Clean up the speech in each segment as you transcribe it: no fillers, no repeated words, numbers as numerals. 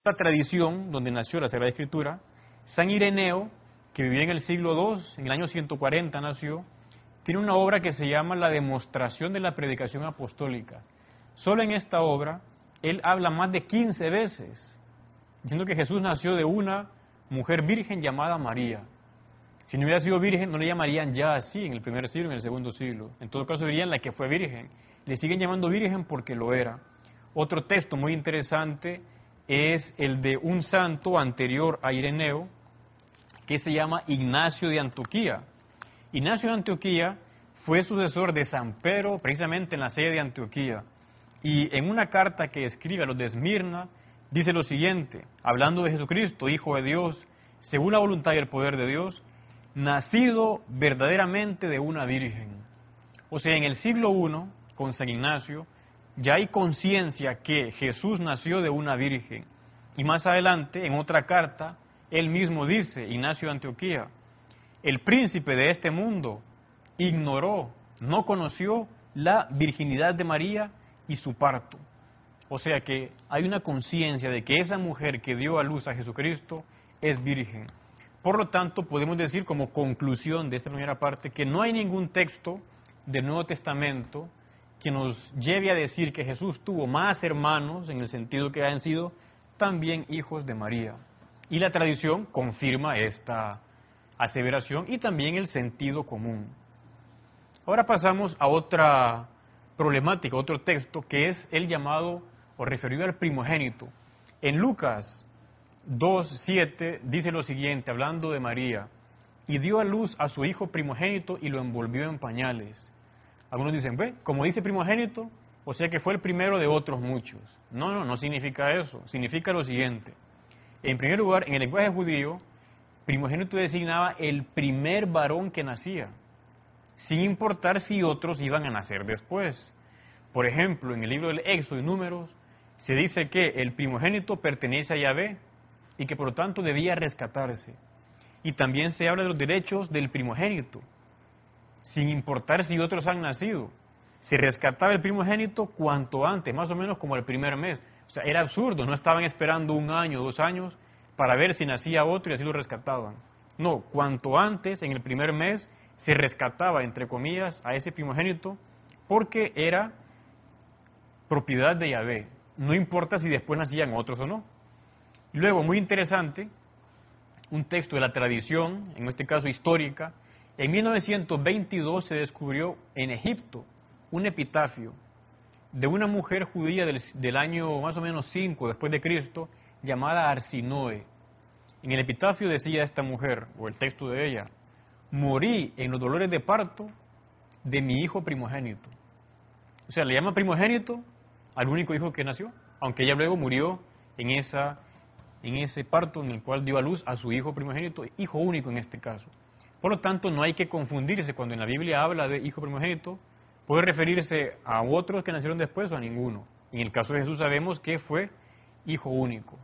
esta tradición donde nació la Sagrada Escritura, San Ireneo, que vivía en el siglo II, en el año 140 nació, tiene una obra que se llama La demostración de la predicación apostólica. Solo en esta obra, él habla más de 15 veces, diciendo que Jesús nació de una mujer virgen llamada María. Si no hubiera sido virgen, no le llamarían ya así en el primer siglo, en el segundo siglo. En todo caso dirían la que fue virgen. Le siguen llamando virgen porque lo era. Otro texto muy interesante es el de un santo anterior a Ireneo, que se llama Ignacio de Antioquía. Ignacio de Antioquía fue sucesor de San Pedro precisamente en la sede de Antioquía. Y en una carta que escribe a los de Esmirna, dice lo siguiente, hablando de Jesucristo, Hijo de Dios, según la voluntad y el poder de Dios, nacido verdaderamente de una virgen. O sea, en el siglo I, con San Ignacio, ya hay conciencia que Jesús nació de una virgen. Y más adelante, en otra carta, él mismo dice, Ignacio de Antioquía, el príncipe de este mundo ignoró, no conoció la virginidad de María y su parto. O sea que hay una conciencia de que esa mujer que dio a luz a Jesucristo es virgen. Por lo tanto, podemos decir como conclusión de esta primera parte que no hay ningún texto del Nuevo Testamento que nos lleve a decir que Jesús tuvo más hermanos, en el sentido que hayan sido también hijos de María. Y la tradición confirma esta aseveración y también el sentido común. Ahora pasamos a otra problemática, otro texto, que es el llamado o referido al primogénito. En Lucas 2:7 dice lo siguiente, hablando de María, y dio a luz a su hijo primogénito y lo envolvió en pañales. Algunos dicen, ve, como dice primogénito, o sea que fue el primero de otros muchos. No significa eso, significa lo siguiente. En primer lugar, en el lenguaje judío, primogénito designaba el primer varón que nacía, sin importar si otros iban a nacer después. Por ejemplo, en el libro del Éxodo y Números, se dice que el primogénito pertenece a Yahvé y que por lo tanto debía rescatarse. Y también se habla de los derechos del primogénito, sin importar si otros han nacido. Se rescataba el primogénito cuanto antes, más o menos como el primer mes. O sea, era absurdo, no estaban esperando 1 año, 2 años para ver si nacía otro y así lo rescataban. No, cuanto antes, en el primer mes, se rescataba, entre comillas, a ese primogénito porque era propiedad de Yahvé. No importa si después nacían otros o no. Luego, muy interesante, un texto de la tradición, en este caso histórica, en 1922 se descubrió en Egipto un epitafio de una mujer judía del año más o menos 5 después de Cristo, llamada Arsinoe. En el epitafio decía esta mujer, o el texto de ella, morí en los dolores de parto de mi hijo primogénito. O sea, le llama primogénito al único hijo que nació, aunque ella luego murió en ese parto en el cual dio a luz a su hijo primogénito, hijo único en este caso. Por lo tanto, no hay que confundirse cuando en la Biblia habla de hijo primogénito, puede referirse a otros que nacieron después o a ninguno. En el caso de Jesús sabemos que fue hijo único.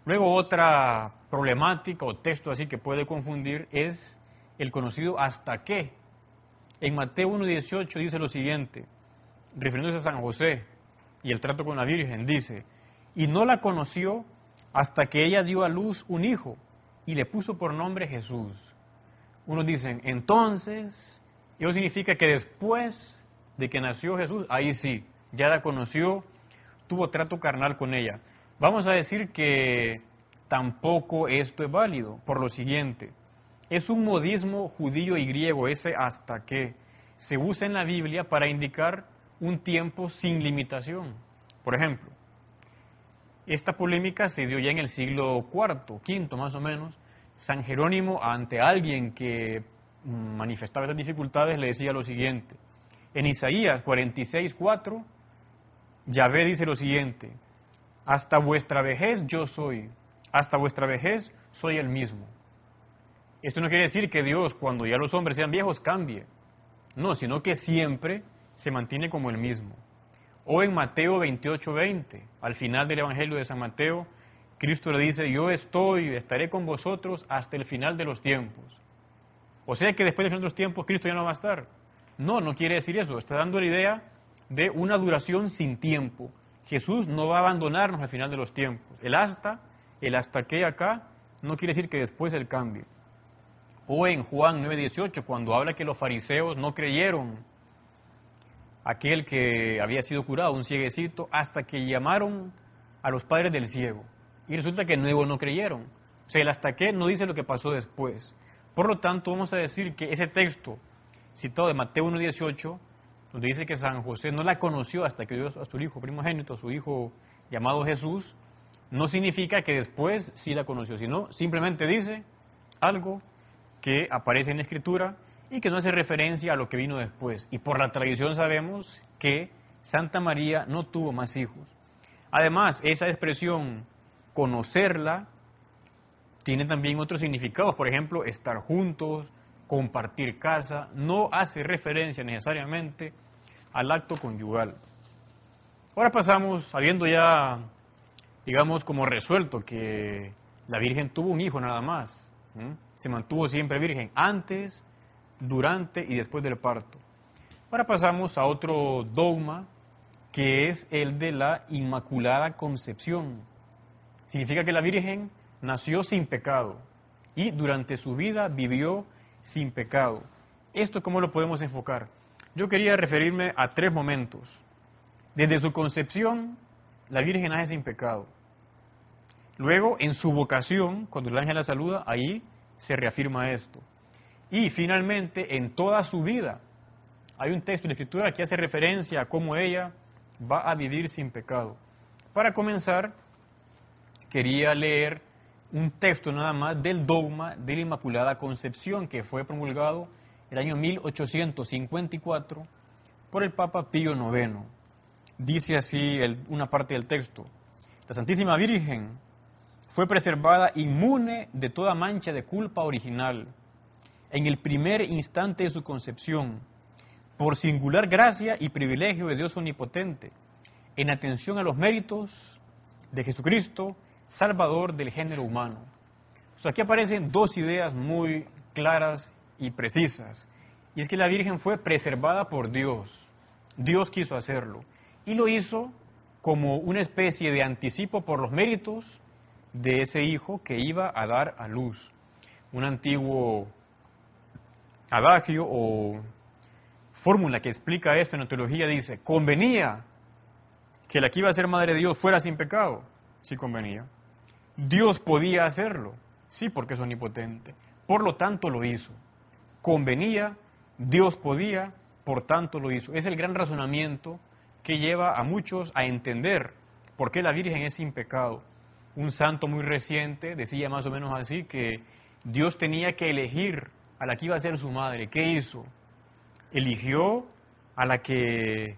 Luego otra problemática o texto así que puede confundir es el conocido hasta qué. En Mateo 1:18 dice lo siguiente, refiriéndose a San José y el trato con la Virgen, dice, y no la conoció hasta que ella dio a luz un hijo y le puso por nombre Jesús. Unos dicen, entonces, eso significa que después de que nació Jesús, ahí sí, ya la conoció, tuvo trato carnal con ella. Vamos a decir que tampoco esto es válido, por lo siguiente, es un modismo judío y griego, ese hasta que se usa en la Biblia para indicar un tiempo sin limitación. Por ejemplo, esta polémica se dio ya en el siglo IV, V más o menos. San Jerónimo, ante alguien que manifestaba estas dificultades, le decía lo siguiente. En Isaías 46:4, Yahvé dice lo siguiente, hasta vuestra vejez yo soy, hasta vuestra vejez soy el mismo. Esto no quiere decir que Dios, cuando ya los hombres sean viejos, cambie. No, sino que siempre se mantiene como el mismo. O en Mateo 28:20, al final del Evangelio de San Mateo, Cristo le dice, yo estaré con vosotros hasta el final de los tiempos. O sea que después del final de los tiempos Cristo ya no va a estar. No quiere decir eso, está dando la idea de una duración sin tiempo. Jesús no va a abandonarnos al final de los tiempos. El hasta el hasta que acá no quiere decir que después él cambie. O en Juan 9:18, cuando habla que los fariseos no creyeron aquel que había sido curado, un cieguecito, hasta que llamaron a los padres del ciego. Y resulta que nuevo no creyeron. O sea, el hasta que no dice lo que pasó después. Por lo tanto, vamos a decir que ese texto citado de Mateo 1:18, donde dice que San José no la conoció hasta que dio a su hijo primogénito, a su hijo llamado Jesús, no significa que después sí la conoció, sino simplemente dice algo que aparece en la Escritura y que no hace referencia a lo que vino después. Y por la tradición sabemos que Santa María no tuvo más hijos. Además, esa expresión, conocerla, tiene también otros significados. Por ejemplo, estar juntos, compartir casa, no hace referencia necesariamente al acto conyugal. Ahora pasamos, habiendo ya, digamos, como resuelto que la Virgen tuvo un hijo nada más, se mantuvo siempre virgen antes, durante y después del parto. Ahora pasamos a otro dogma, que es el de la Inmaculada Concepción. Significa que la Virgen nació sin pecado y durante su vida vivió sin pecado. ¿Esto cómo lo podemos enfocar? Yo quería referirme a 3 momentos. Desde su concepción, la Virgen nace sin pecado. Luego, en su vocación, cuando el ángel la saluda, ahí se reafirma esto. Y finalmente, en toda su vida, hay un texto de la Escritura que hace referencia a cómo ella va a vivir sin pecado. Para comenzar, quería leer un texto nada más del dogma de la Inmaculada Concepción, que fue promulgado el año 1854 por el Papa Pío IX. Dice así una parte del texto: la Santísima Virgen fue preservada inmune de toda mancha de culpa original en el primer instante de su concepción, por singular gracia y privilegio de Dios Omnipotente, en atención a los méritos de Jesucristo, Salvador del género humano. O sea, aquí aparecen 2 ideas muy claras y precisas, y es que la Virgen fue preservada por Dios. Dios quiso hacerlo, y lo hizo como una especie de anticipo por los méritos de ese hijo que iba a dar a luz. Un antiguo adagio o fórmula que explica esto en la teología dice: convenía que la que iba a ser madre de Dios fuera sin pecado. Sí convenía. Dios podía hacerlo, sí, porque es omnipotente. Por lo tanto lo hizo. Convenía, Dios podía, por tanto lo hizo. Es el gran razonamiento que lleva a muchos a entender por qué la Virgen es sin pecado. Un santo muy reciente decía más o menos así, que Dios tenía que elegir a la que iba a ser su madre. ¿Qué hizo? Eligió a la que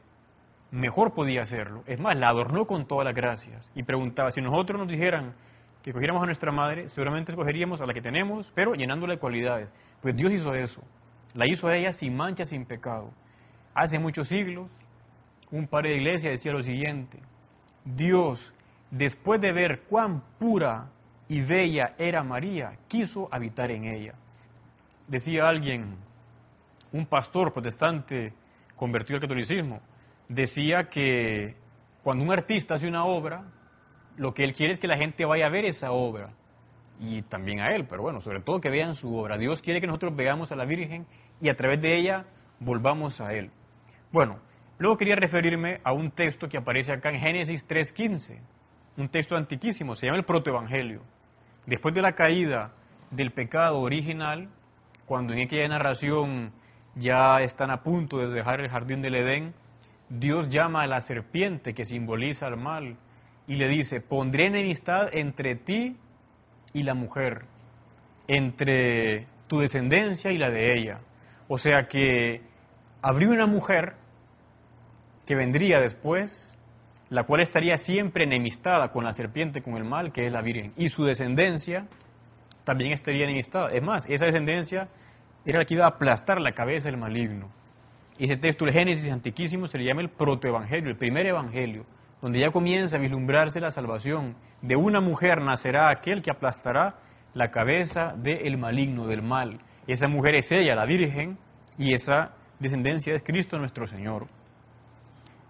mejor podía hacerlo. Es más, la adornó con todas las gracias. Y preguntaba, si nosotros nos dijeran que cogiéramos a nuestra madre, seguramente escogeríamos a la que tenemos, pero llenándola de cualidades. Pues Dios hizo eso. La hizo a ella sin mancha, sin pecado. Hace muchos siglos, un padre de iglesia decía lo siguiente: Dios, después de ver cuán pura y bella era María, quiso habitar en ella. Decía alguien, un pastor protestante convertido al catolicismo, decía que cuando un artista hace una obra, lo que él quiere es que la gente vaya a ver esa obra, y también a él, pero bueno, sobre todo que vean su obra. Dios quiere que nosotros veamos a la Virgen y a través de ella volvamos a Él. Bueno, luego quería referirme a un texto que aparece acá en Génesis 3:15, un texto antiquísimo, se llama el Protoevangelio. Después de la caída del pecado original, cuando en aquella narración ya están a punto de dejar el jardín del Edén, Dios llama a la serpiente que simboliza el mal y le dice: pondré enemistad entre ti y la mujer, entre tu descendencia y la de ella. O sea que habría una mujer que vendría después, la cual estaría siempre enemistada con la serpiente, con el mal, que es la Virgen, y su descendencia también estaría enemistada. Es más, esa descendencia era la que iba a aplastar la cabeza del maligno. Ese texto del Génesis antiquísimo se le llama el protoevangelio, el primer evangelio, donde ya comienza a vislumbrarse la salvación. De una mujer nacerá aquel que aplastará la cabeza del maligno, del mal. Esa mujer es ella, la Virgen, y esa descendencia es Cristo nuestro Señor.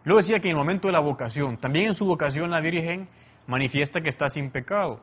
Luego decía que en el momento de la vocación, también en su vocación la Virgen manifiesta que está sin pecado.